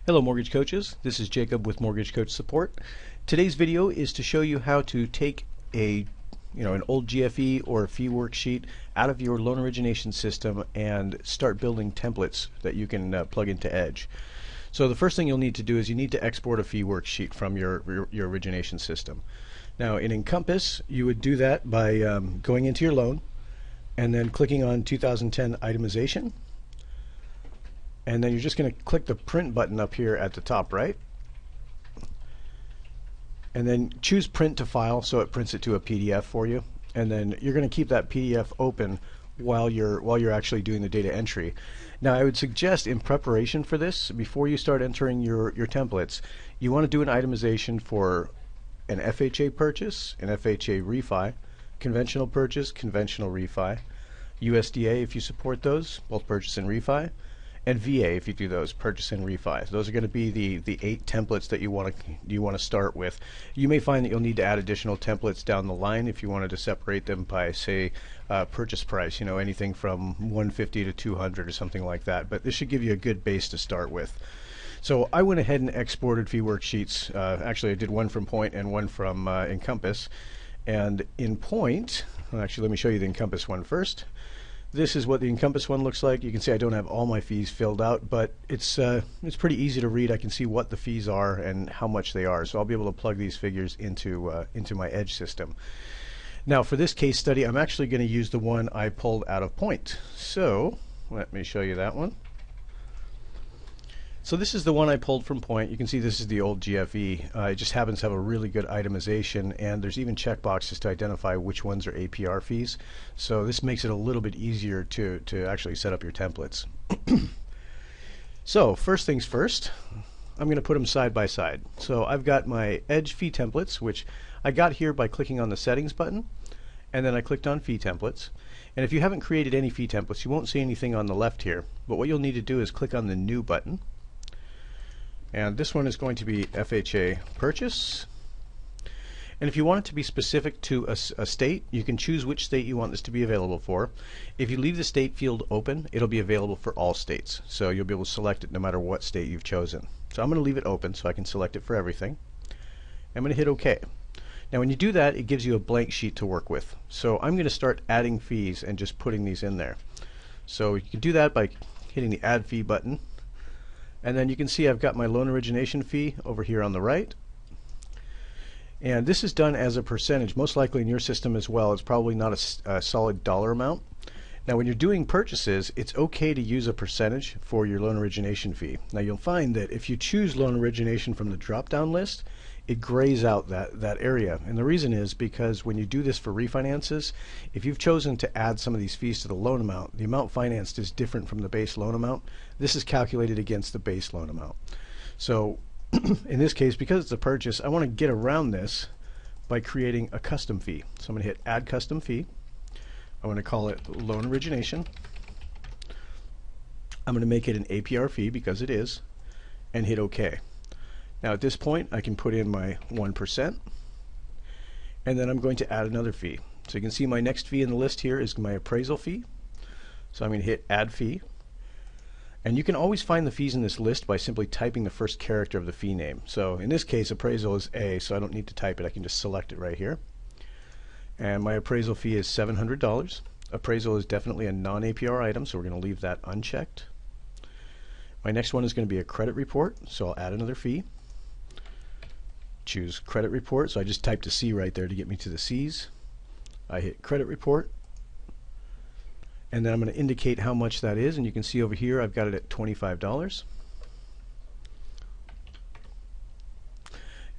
Hello mortgage coaches, this is Jacob with Mortgage Coach Support. Today's video is to show you how to take an old GFE or a fee worksheet out of your loan origination system and start building templates that you can plug into Edge. So the first thing you'll need to do is you need to export a fee worksheet from your origination system. Now in Encompass you would do that by going into your loan and then clicking on 2010 itemization. And then you're just going to click the print button up here at the top right, and then choose print to file so it prints it to a PDF for you. And then you're going to keep that PDF open while you're actually doing the data entry. Now I would suggest, in preparation for this, before you start entering your templates, you want to do an itemization for an FHA purchase, an FHA refi, conventional purchase, conventional refi, USDA if you support those, both purchase and refi, and VA if you do those, purchase and refi. Those are going to be the 8 templates that you want to start with. You may find that you'll need to add additional templates down the line if you wanted to separate them by, say, purchase price, anything from 150 to 200 or something like that. But this should give you a good base to start with. So I went ahead and exported fee worksheets. Actually, I did one from Point and one from Encompass. And in Point, well, actually, let me show you the Encompass one first. This is what the Encompass one looks like. You can see I don't have all my fees filled out, but it's pretty easy to read. I can see what the fees are and how much they are, so I'll be able to plug these figures into my Edge system. Now for this case study, I'm actually going to use the one I pulled out of Point. So let me show you that one. So this is the one I pulled from Point. You can see this is the old GFE. It just happens to have a really good itemization, and there's even checkboxes to identify which ones are APR fees. So this makes it a little bit easier to actually set up your templates. So first things first, I'm going to put them side by side. So I've got my Edge fee templates, which I got here by clicking on the settings button, and then I clicked on fee templates. And if you haven't created any fee templates, you won't see anything on the left here, but what you'll need to do is click on the new button. And this one is going to be FHA purchase. And if you want it to be specific to a state, you can choose which state you want this to be available for. If you leave the state field open, it'll be available for all states. So you'll be able to select it no matter what state you've chosen. So I'm going to leave it open so I can select it for everything. I'm going to hit OK. Now when you do that, it gives you a blank sheet to work with. So I'm going to start adding fees and just putting these in there. So you can do that by hitting the Add Fee button. And then you can see I've got my loan origination fee over here on the right. And this is done as a percentage, most likely in your system as well. It's probably not a solid dollar amount. Now when you're doing purchases, it's okay to use a percentage for your loan origination fee. Now you'll find that if you choose loan origination from the drop-down list, it grays out that area. And the reason is because when you do this for refinances, if you've chosen to add some of these fees to the loan amount, the amount financed is different from the base loan amount. This is calculated against the base loan amount. So in this case, because it's a purchase, I want to get around this by creating a custom fee. So I'm going to hit Add Custom Fee. I want to call it Loan Origination. I'm going to make it an APR fee because it is, and hit OK. Now at this point I can put in my 1%, and then I'm going to add another fee. So you can see my next fee in the list here is my appraisal fee. So I'm going to hit Add Fee. And you can always find the fees in this list by simply typing the first character of the fee name. So in this case appraisal is A, so I don't need to type it. I can just select it right here. And my appraisal fee is $700. Appraisal is definitely a non-APR item, so we're going to leave that unchecked. My next one is going to be a credit report, so I'll add another fee. Choose credit report, so I just typed a C right there to get me to the C's. I hit credit report, and then I'm going to indicate how much that is, and you can see over here I've got it at $25.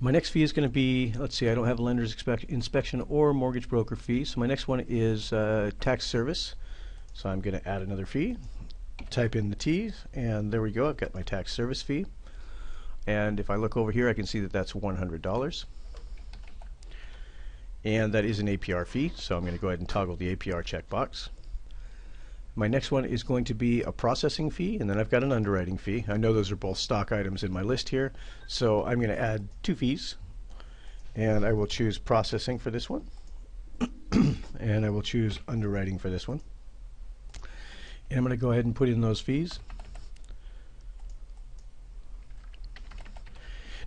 My next fee is going to be, let's see, I don't have a lender's inspection or mortgage broker fee, so my next one is tax service. So I'm going to add another fee, type in the T's, and there we go, I've got my tax service fee. And if I look over here, I can see that that's $100. And that is an APR fee, so I'm going to go ahead and toggle the APR checkbox. My next one is going to be a processing fee, and then I've got an underwriting fee. I know those are both stock items in my list here, so I'm going to add 2 fees. And I will choose processing for this one, and I will choose underwriting for this one. And I'm going to go ahead and put in those fees.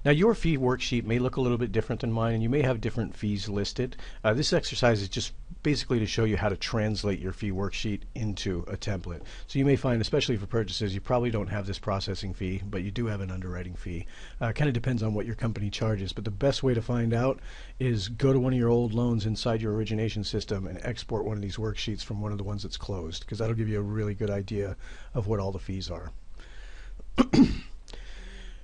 Now your fee worksheet may look a little bit different than mine, and you may have different fees listed. This exercise is just basically to show you how to translate your fee worksheet into a template. So you may find, especially for purchases, you probably don't have this processing fee, but you do have an underwriting fee. Kind of depends on what your company charges, but the best way to find out is go to one of your old loans inside your origination system and export one of these worksheets from one of the ones that's closed, because that'll give you a really good idea of what all the fees are.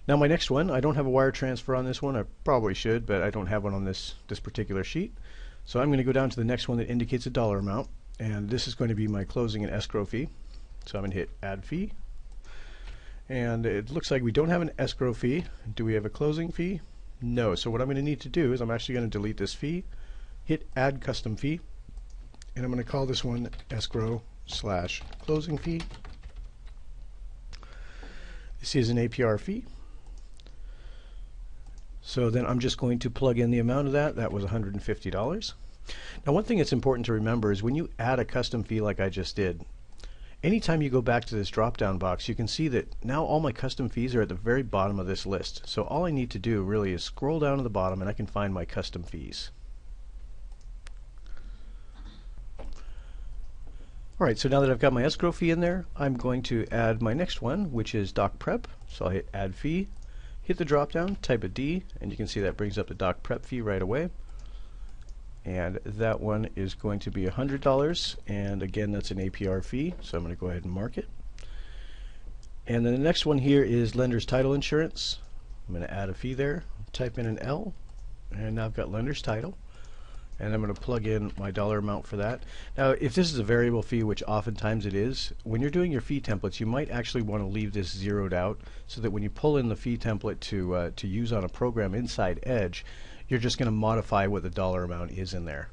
Now my next one, I don't have a wire transfer on this one. I probably should, but I don't have one on this particular sheet. So I'm going to go down to the next one that indicates a dollar amount, and this is going to be my closing and escrow fee. So I'm going to hit add fee, and it looks like we don't have an escrow fee. Do we have a closing fee? No. So what I'm going to need to do is I'm actually going to delete this fee, hit add custom fee, and I'm going to call this one escrow/closing fee. This is an APR fee. So then I'm just going to plug in the amount of that. That was $150. Now one thing that's important to remember is when you add a custom fee like I just did, anytime you go back to this drop down box, you can see that now all my custom fees are at the very bottom of this list. So all I need to do really is scroll down to the bottom and I can find my custom fees. Alright, so now that I've got my escrow fee in there, I'm going to add my next one, which is doc prep. So I'll hit add fee, hit the drop down, type a D, and you can see that brings up the doc prep fee right away. And that one is going to be $100, and again that's an APR fee, so I'm going to go ahead and mark it. And then the next one here is lender's title insurance. I'm going to add a fee there, type in an L, and now I've got lender's title. And I'm going to plug in my dollar amount for that. Now if this is a variable fee, which oftentimes it is, when you're doing your fee templates you might actually want to leave this zeroed out so that when you pull in the fee template to use on a program inside Edge, you're just going to modify what the dollar amount is in there.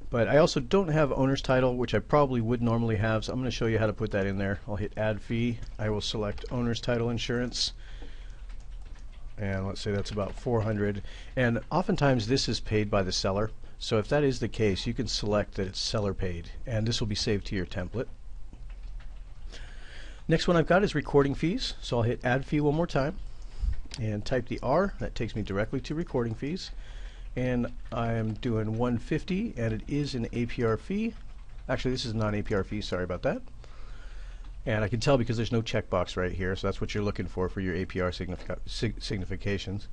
But I also don't have owner's title, which I probably would normally have, so I'm going to show you how to put that in there. I'll hit add fee, I will select owner's title insurance, and let's say that's about $400, and oftentimes this is paid by the seller, so if that is the case you can select that it's seller paid and this will be saved to your template. Next one I've got is recording fees, so I'll hit add fee one more time and type the R. That takes me directly to recording fees, and I'm doing $150 and it is an APR fee. Actually this is a non-APR fee, sorry about that. And I can tell because there's no checkbox right here, so that's what you're looking for your APR significations.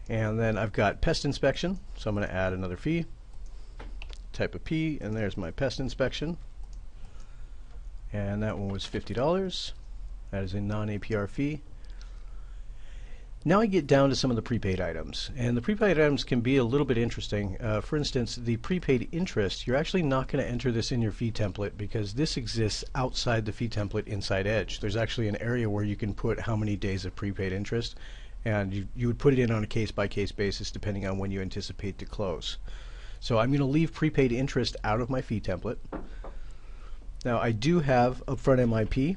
And then I've got pest inspection, so I'm going to add another fee, type a P, and there's my pest inspection. And that one was $50. That is a non-APR fee. Now I get down to some of the prepaid items, and the prepaid items can be a little bit interesting. For instance, the prepaid interest, you're actually not going to enter this in your fee template because this exists outside the fee template inside Edge. There's actually an area where you can put how many days of prepaid interest, and you would put it in on a case-by-case basis depending on when you anticipate to close. So I'm going to leave prepaid interest out of my fee template. Now I do have upfront MIP.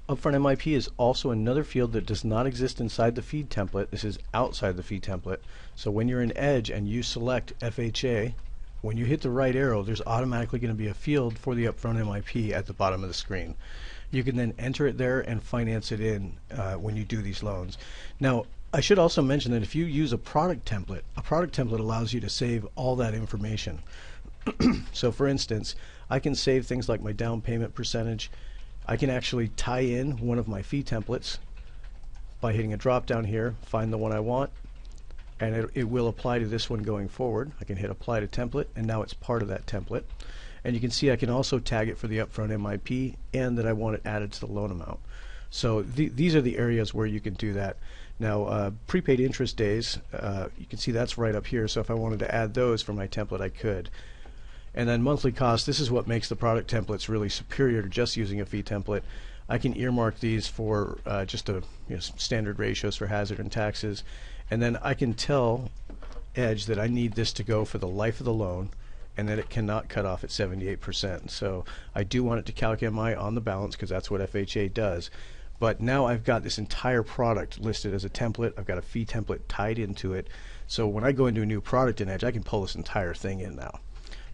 Upfront MIP is also another field that does not exist inside the feed template. This is outside the feed template. So when you're in Edge and you select FHA, when you hit the right arrow there's automatically going to be a field for the upfront MIP at the bottom of the screen. You can then enter it there and finance it in when you do these loans. Now I should also mention that if you use a product template allows you to save all that information. So for instance, I can save things like my down payment percentage. I can actually tie in one of my fee templates by hitting a drop down here, find the one I want, and it will apply to this one going forward. I can hit apply to template and now it's part of that template. And you can see I can also tag it for the upfront MIP and that I want it added to the loan amount. So these are the areas where you can do that. Now prepaid interest days, you can see that's right up here, so if I wanted to add those for my template I could. And then monthly cost, this is what makes the product templates really superior to just using a fee template. I can earmark these for just standard ratios for hazard and taxes, and then I can tell Edge that I need this to go for the life of the loan and that it cannot cut off at 78%. So I do want it to calc MI on the balance because that's what FHA does. But now I've got this entire product listed as a template. I've got a fee template tied into it. So when I go into a new product in Edge, I can pull this entire thing in now.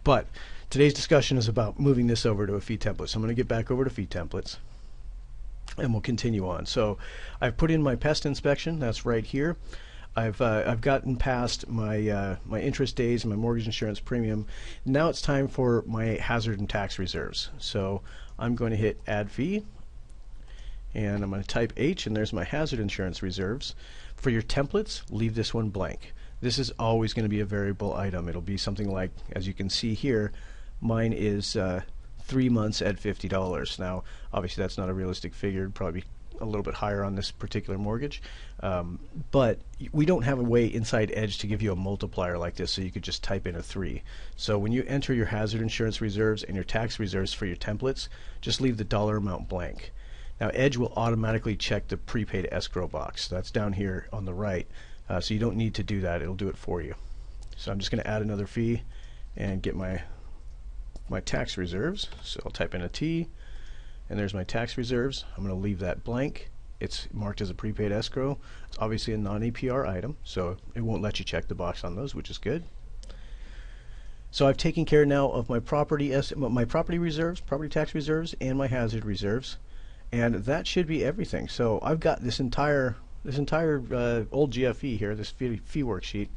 But today's discussion is about moving this over to a fee template. So I'm going to get back over to fee templates. and we'll continue on. So I've put in my pest inspection. That's right here. I've gotten past my my interest days and my mortgage insurance premium. Now it's time for my hazard and tax reserves. So I'm going to hit add fee, and I'm going to type H, and there's my hazard insurance reserves. For your templates, leave this one blank. This is always going to be a variable item. It'll be something like, as you can see here, mine is 3 months at $50. Now, obviously that's not a realistic figure. It'd probably be a little bit higher on this particular mortgage, but we don't have a way inside Edge to give you a multiplier like this, so you could just type in a 3. So when you enter your hazard insurance reserves and your tax reserves for your templates, just leave the dollar amount blank. Now Edge will automatically check the prepaid escrow box. That's down here on the right, so you don't need to do that. It'll do it for you. So I'm just going to add another fee and get my tax reserves. So I'll type in a T, and there's my tax reserves. I'm going to leave that blank. It's marked as a prepaid escrow. It's obviously a non-APR item, so it won't let you check the box on those, which is good. So I've taken care now of my property reserves, property tax reserves, and my hazard reserves, and that should be everything. So I've got this entire old GFE here, this fee worksheet,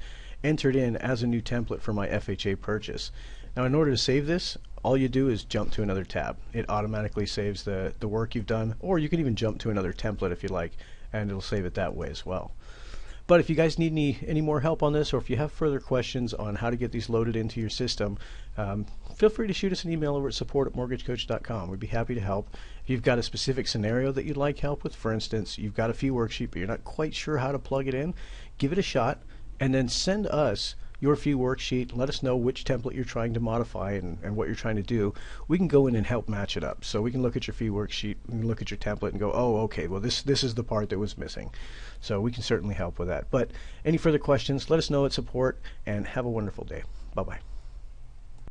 entered in as a new template for my FHA purchase. Now, in order to save this, all you do is jump to another tab. It automatically saves the work you've done, or you can even jump to another template if you like, and it'll save it that way as well. But if you guys need any more help on this, or if you have further questions on how to get these loaded into your system, feel free to shoot us an email over at support@mortgagecoach.com. We'd be happy to help. If you've got a specific scenario that you'd like help with, for instance, you've got a fee worksheet but you're not quite sure how to plug it in, give it a shot, and then send us your fee worksheet. Let us know which template you're trying to modify and what you're trying to do. We can go in and help match it up. So we can look at your fee worksheet, we can look at your template and go, oh, okay, well this is the part that was missing. So we can certainly help with that. But any further questions, let us know at support, and have a wonderful day. Bye-bye.